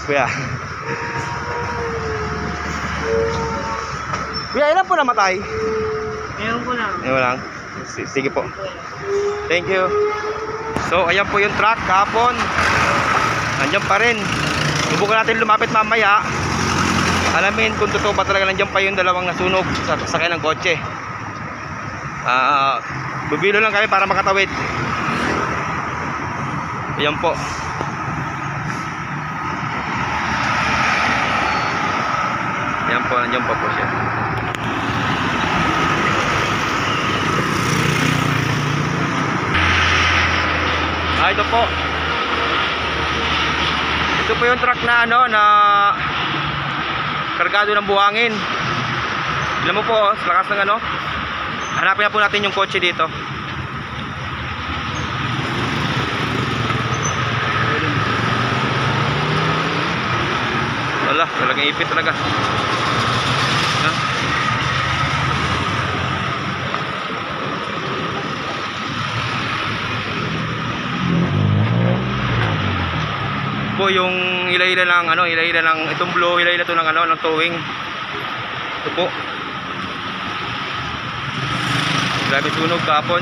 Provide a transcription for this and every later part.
Kuya. Kuya, ilan po namatay? Meron ko lang. Ayun lang. Sige po. Thank you. So, ayan po yung truck kahapon. Nandiyan pa rin. Subukan natin lumapit mamaya. Alamin kung totoo ba talaga nandiyan pa yung dalawang nasunog sa sakyan ng kotse. Bubilo lang kami para makatawid. Ayan po. Ayan po, nandiyan pa po siya. Ito po. Ito po yung truck na na kargado ng buhangin. Alam mo po, sa lakas ng hanapin na po natin yung kotse dito. Wala, talagang ipit talaga. Po yung ila-ila lang ila-ila lang itong blow, ila-ila to ng ng towing. Ito po. Grabe sunog kahapon.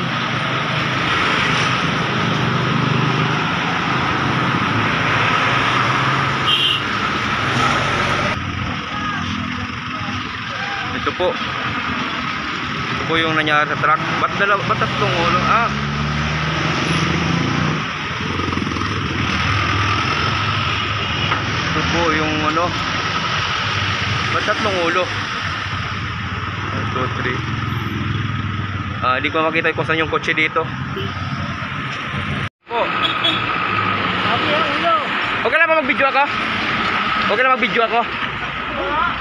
Ito po. Ito po yung nangyari sa truck. Ba't tatlong ulo? Ito po yung ba't tatlong ulo? 1, 2, 3. Hindi ko makita kung saan yung kotse dito. Po. Okay lang ba mag-video ako? Okay lang mag-video ako?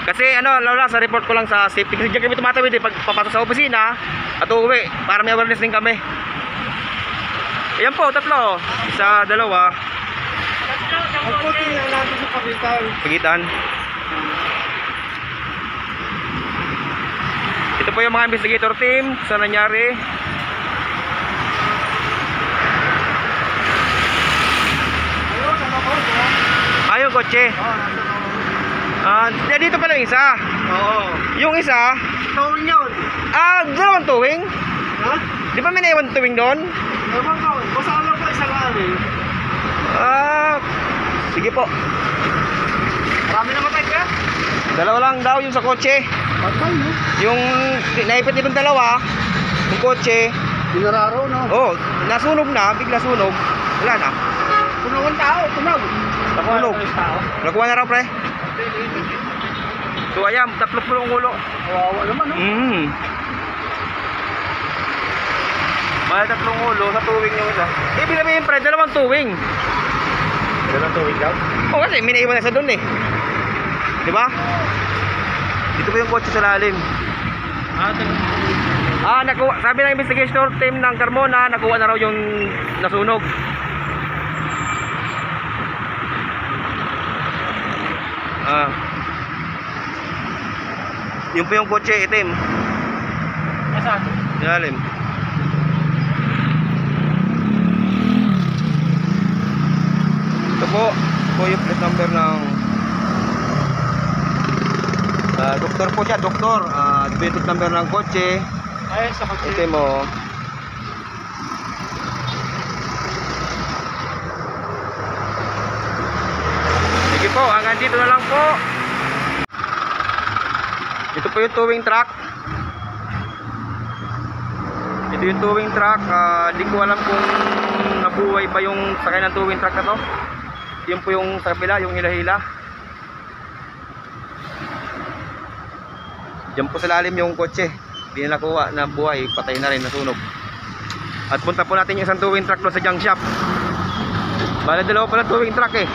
Kasi lalo sa report ko lang sa safety. Kasi diyan kami tumatawid pag papasok sa opisina at uuwi para may awareness din kami. Ayan po, tatlo. Isa, dalawa. Ang puti na natin sa Pagitan. Ito po yung mga investigator team sa nangyari. Ayaw kotse. Dito pala yung isa. Oo. Yung isa, Towing yun. dalawang towing. Ha? Di ba may naiwan towing doon? Ewan ko. Basta alam ko isang ali. Sige po. Marami namatay ka? Dalawa lang daw yung sa kotse. Patay, no? Yung naipit nitong dalawa, yung kotse, Dinararo, no? nasunog na, bigla sunog. Wala na. Tunog ang tao, tunog. Nakunog. Nakuha na raw, pre. So ayan, 30 ulo. Kawawa naman, no? May 3 ulo sa tuwing yung isa. Ibig sabihin, pre, dalawang tuwing. Dalawang tuwing daw? Oo, kasi may naiwan na sa doon Diba? Dito po yung kotse sa lalim. Sabi ng investigation team ng Carmona, nakuha na raw yung nasunog. Yun po yung kotse itim. Nasaan? Lalim. Ito po yung plate number ng doktor po siya, doktor. Plate number ng kotse. Ay, sa kotse. Ito mo. Sige po, hanggang dito na lang po. Ito po yung towing truck. Ito yung towing truck. Di ko alam kung nabuhay pa yung sakay ng towing truck na to. Yun po yung sa kabila, yung hila-hila. Diyan po sa lalim yung kotse. Hindi na nakuha na buhay, patay na rin, nasunog. At punta po natin yung isang towing truck doon sa junk shop. Bale, dalawa pala towing truck doon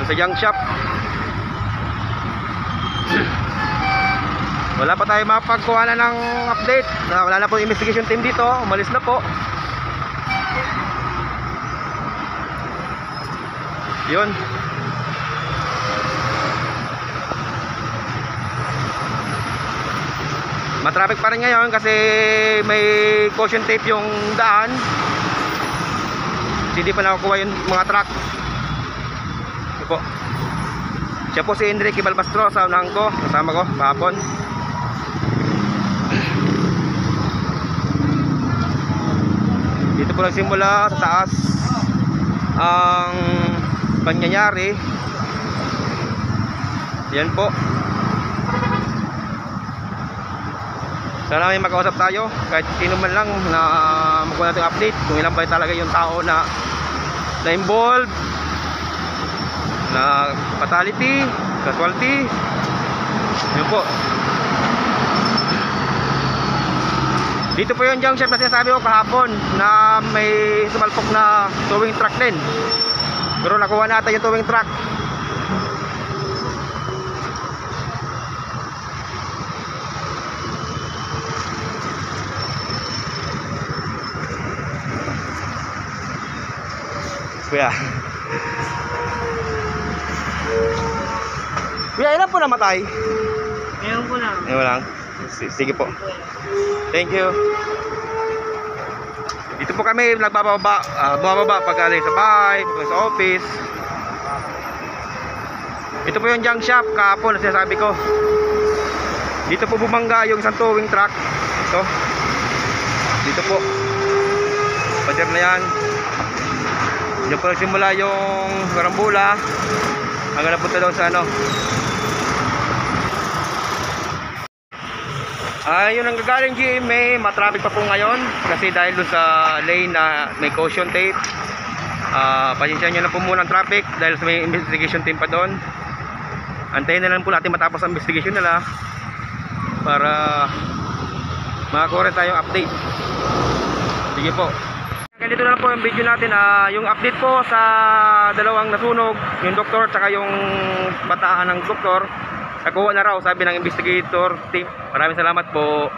sa junk shop. Wala pa tayo mapagkuha na ng update. Wala na po yung investigation team dito. Umalis na po. Yun. Matraffic pa rin ngayon kasi may caution tape yung daan. Hindi pa nakukuha yung mga truck. po. Siya po si Enrique Balbastro sa unahan ko. Kasama ko kahapon. Dito po nagsimula sa taas ang pangyayari. Yan po. Sana may makausap tayo kahit sino man lang na magkuha natin update kung ilan ba talaga yung tao na involved, na fatality, casualty. Yun po. Dito po yung junction na sinasabi ko kahapon na may sumalpok na towing truck din. Pero nakuha natin yung towing truck. Kuya. Kuya, ilan po namatay? Meron ko lang. Ayun lang. Sige po. Thank you. Dito po kami bumababa pag galing sa bahay, pag sa office. Ito po yung junk shop kahapon na sinasabi ko. Dito po bumangga yung isang towing truck. Ito. Dito po. Pader na yan. Diyan po nagsimula yung karambula hanggang napunta doon sa ano. Yun ang gagaling GMA, matraffic pa po ngayon kasi dahil doon sa lane na may caution tape. Pasensya nyo na po muna ang traffic dahil sa may investigation team pa doon. Antayin na lang po natin matapos ang investigation nila para makakuha rin tayong update. Sige po. Ganito na lang po yung video natin. Yung update po sa dalawang nasunog, yung doktor at saka yung bataan ng doktor, nakuha na raw sabi ng investigator team. Maraming salamat po.